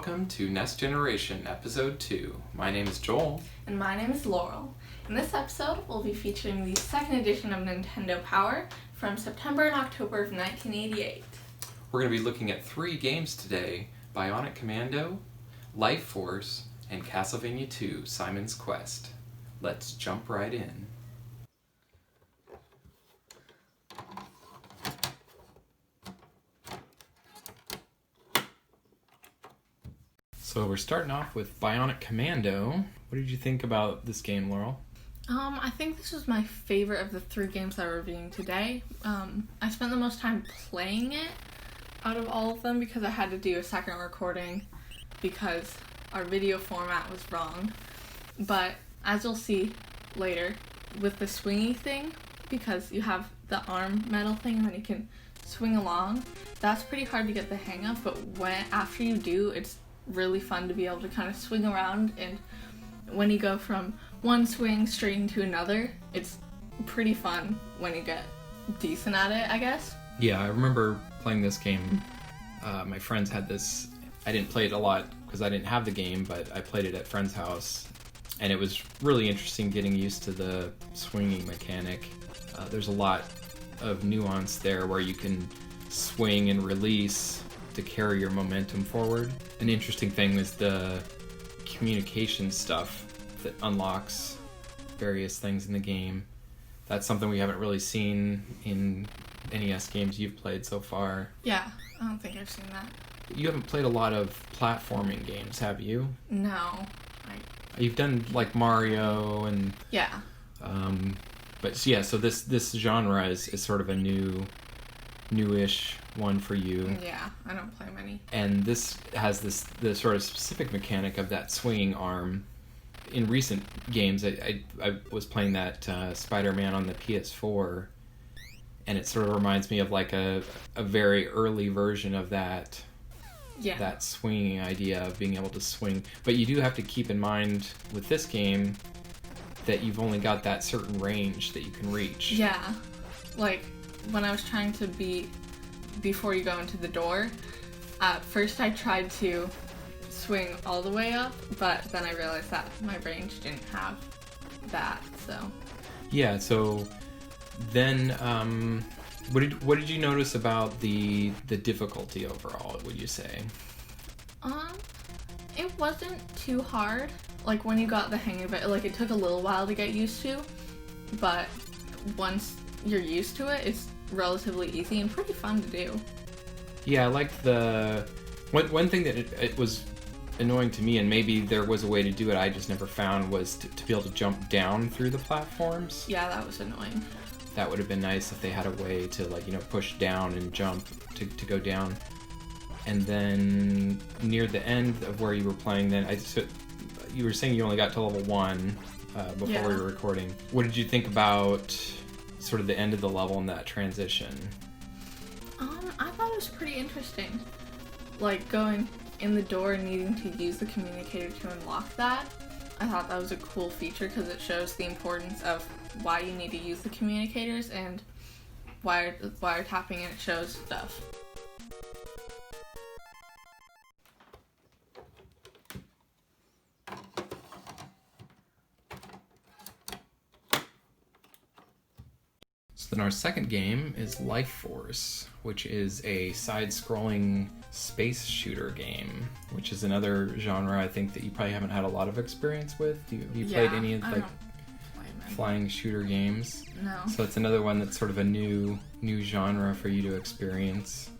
welcome to Next Generation Episode 2. My name is Joel. And my name is Laurel. In this episode, we'll be featuring the second edition of Nintendo Power from September and October of 1988. We're going to be looking at 3 games today: Bionic Commando, Life Force, and Castlevania II: Simon's Quest. Let's jump right in. So we're starting off with Bionic Commando. What did you think about this game, Laurel? I think this was my favorite of the 3 games that we're reviewing today. I spent the most time playing it out of all of them because I had to do a second recording because our video format was wrong. But as you'll see later, with the swingy thing, because you have the arm metal thing and then you can swing along, that's pretty hard to get the hang of, but after you do, it's really fun to be able to kind of swing around, and when you go from one swing straight into another, it's pretty fun when you get decent at it, I guess. Yeah, I remember playing this game. My friends had this. I didn't play it a lot because I didn't have the game, but I played it at friend's house, and it was really interesting getting used to the swinging mechanic. There's a lot of nuance there where you can swing and release to carry your momentum forward. An interesting thing is the communication stuff that unlocks various things in the game. That's something we haven't really seen in NES games you've played so far. Yeah, I don't think I've seen that. You haven't played a lot of platforming games, have you? No. You've done like Mario and... Yeah. But yeah, so this genre is sort of a newish one for you. Yeah, I don't play many. And this has the sort of specific mechanic of that swinging arm. In recent games, I was playing that Spider-Man on the PS4, and it sort of reminds me of like a very early version of that. Yeah. That swinging idea of being able to swing. But you do have to keep in mind with this game that you've only got that certain range that you can reach. Yeah. Like, when I was trying to before you go into the door, at first I tried to swing all the way up, but then I realized that my range didn't have that, so... Yeah, so then, what did you notice about the difficulty overall, would you say? It wasn't too hard. Like, when you got the hang of it, like, it took a little while to get used to, but once you're used to it, it's relatively easy and pretty fun to do. Yeah, I liked the... One thing that it was annoying to me, and maybe there was a way to do it I just never found, was to be able to jump down through the platforms. Yeah, that was annoying. That would have been nice if they had a way to, like, push down and jump to go down. And then near the end of where you were playing, you were saying you only got to level 1 before we were recording. What did you think about sort of the end of the level and that transition? I thought it was pretty interesting. Like, going in the door and needing to use the communicator to unlock that. I thought that was a cool feature because it shows the importance of why you need to use the communicators, and wiretapping it shows stuff. Then our second game is Life Force, which is a side-scrolling space shooter game, which is another genre I think that you probably haven't had a lot of experience with. Have you played any of flying shooter games? No. So it's another one that's sort of a new genre for you to experience.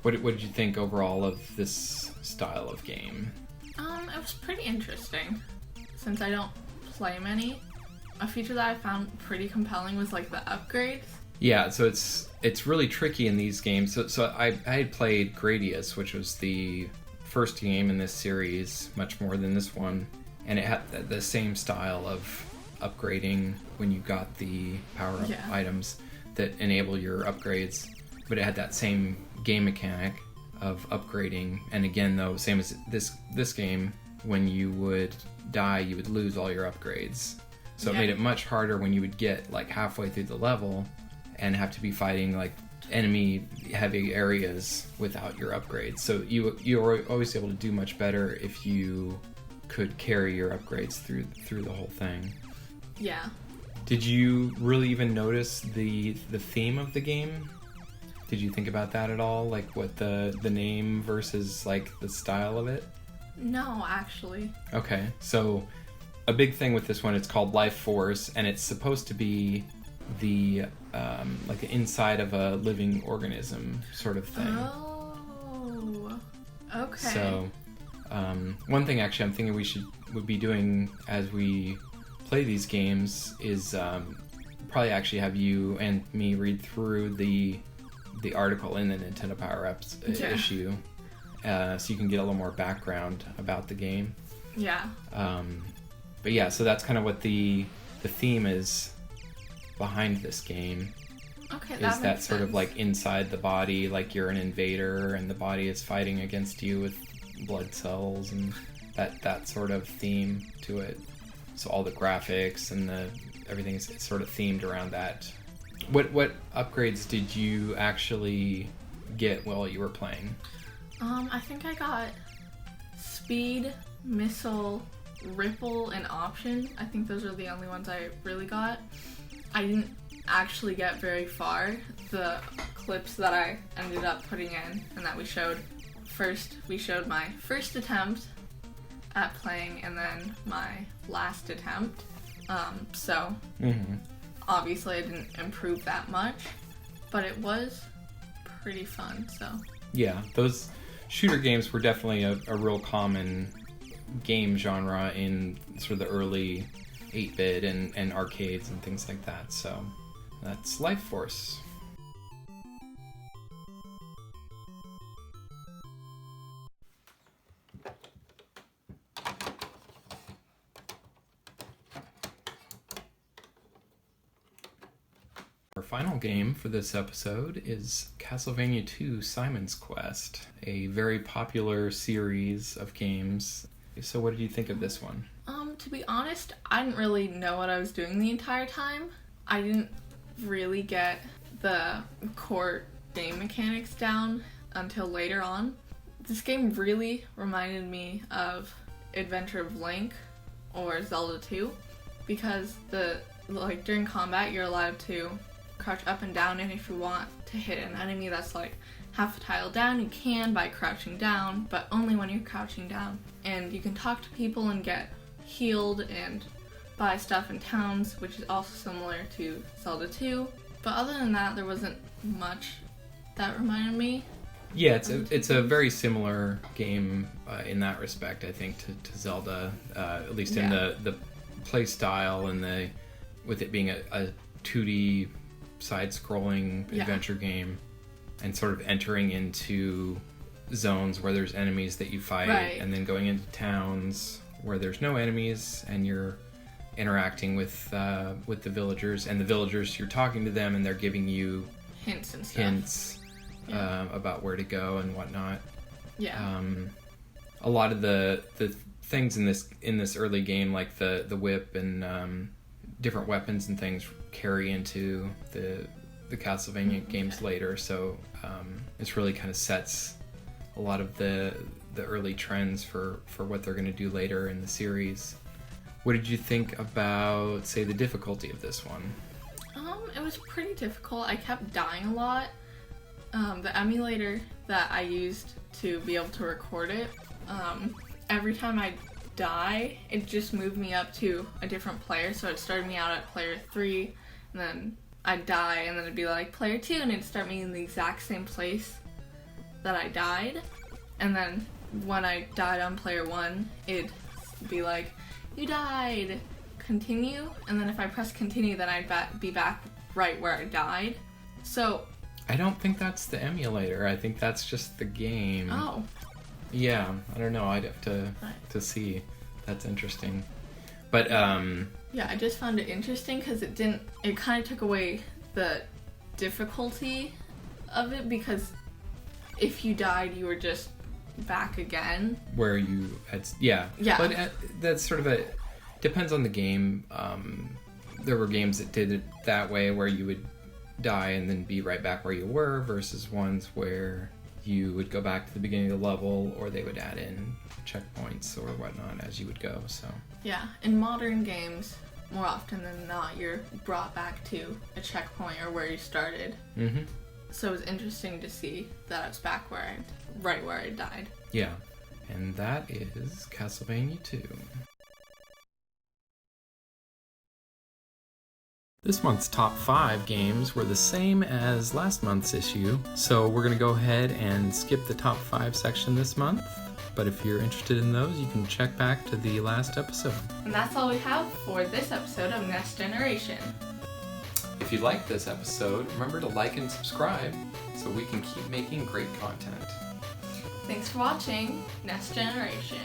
What did you think overall of this style of game? It was pretty interesting. Since I don't play many, a feature that I found pretty compelling was like the upgrades. Yeah, so it's really tricky in these games. So I had played Gradius, which was the first game in this series, much more than this one, and it had the same style of upgrading when you got the power-up items that enable your upgrades, but it had that same game mechanic of upgrading. And again, though, same as this game, when you would die, you would lose all your upgrades. So it made it much harder when you would get like halfway through the level and have to be fighting like enemy heavy areas without your upgrades. So you're always able to do much better if you could carry your upgrades through the whole thing. Yeah. Did you really even notice the theme of the game? Did you think about that at all? Like what the name versus like the style of it? No, actually. Okay, so a big thing with this one, it's called Life Force, and it's supposed to be the like the inside of a living organism sort of thing. Oh, okay. So one thing actually I'm thinking would be doing as we play these games is probably actually have you and me read through the article in the Nintendo Power Ups issue, so you can get a little more background about the game. Yeah. But yeah, so that's kind of what the theme is behind this game. Okay, Is that makes sort of sense. like inside the body, like you're an invader and the body is fighting against you with blood cells and that sort of theme to it. So all the graphics and everything is sort of themed around that. What upgrades did you actually get while you were playing? I think I got speed, missile, ripple, and option. I think those are the only ones I really got. I didn't actually get very far. The clips that I ended up putting in and that we showed my first attempt at playing and then my last attempt. So obviously I didn't improve that much, but it was pretty fun. So yeah, those shooter games were definitely a real common game genre in sort of the early 8-bit and arcades and things like that. So that's Life Force. Our final game for this episode is Castlevania II: Simon's Quest, a very popular series of games. So what did you think of this one? to be honest, I didn't really know what I was doing the entire time. I didn't really get the core game mechanics down until later on. This game really reminded me of Adventure of Link or Zelda 2 because during combat you're allowed to crouch up and down, and if you want to hit an enemy that's like half a tile down, you can by crouching down, but only when you're crouching down. And you can talk to people and get healed and buy stuff in towns, which is also similar to Zelda 2. But other than that, there wasn't much that reminded me. Yeah, it's a very similar game in that respect, I think, to Zelda, at least in the play style and with it being a 2D side-scrolling adventure game, and sort of entering into zones where there's enemies that you fight, and then going into towns where there's no enemies and you're interacting with the villagers, and the villagers, you're talking to them and they're giving you hints and stuff. About where to go and whatnot. A lot of the things in this early game, like the whip and different weapons and things, carry into the Castlevania games later. So it's really kind of sets a lot of the early trends for what they're going to do later in the series. What did you think about, say, the difficulty of this one? It was pretty difficult. I kept dying a lot. The emulator that I used to be able to record it, every time I die, it just moved me up to a different player. So it started me out at player 3, and then I'd die, and then it'd be like player 2, and it'd start me in the exact same place that I died. And then when I died on player 1, it'd be like, you died, continue. And then if I press continue, then I'd be back right where I died. So I don't think that's the emulator. I think that's just the game. Oh. Yeah, I don't know. I'd have to see. That's interesting. But yeah, I just found it interesting because it kind of took away the difficulty of it, because if you died, you were just back again. Where you had, yeah. But that's sort of depends on the game. There were games that did it that way, where you would die and then be right back where you were, versus ones where you would go back to the beginning of the level, or they would add in checkpoints or whatnot as you would go. So Yeah, in modern games, more often than not, you're brought back to a checkpoint or where you started. mm-hmm. So it was interesting to see that I was back right where I died. Yeah, and that is Castlevania II. This month's top 5 games were the same as last month's issue, so we're going to go ahead and skip the top 5 section this month. But if you're interested in those, you can check back to the last episode. And that's all we have for this episode of Next Generation. If you liked this episode, remember to like and subscribe so we can keep making great content. Thanks for watching Next Generation.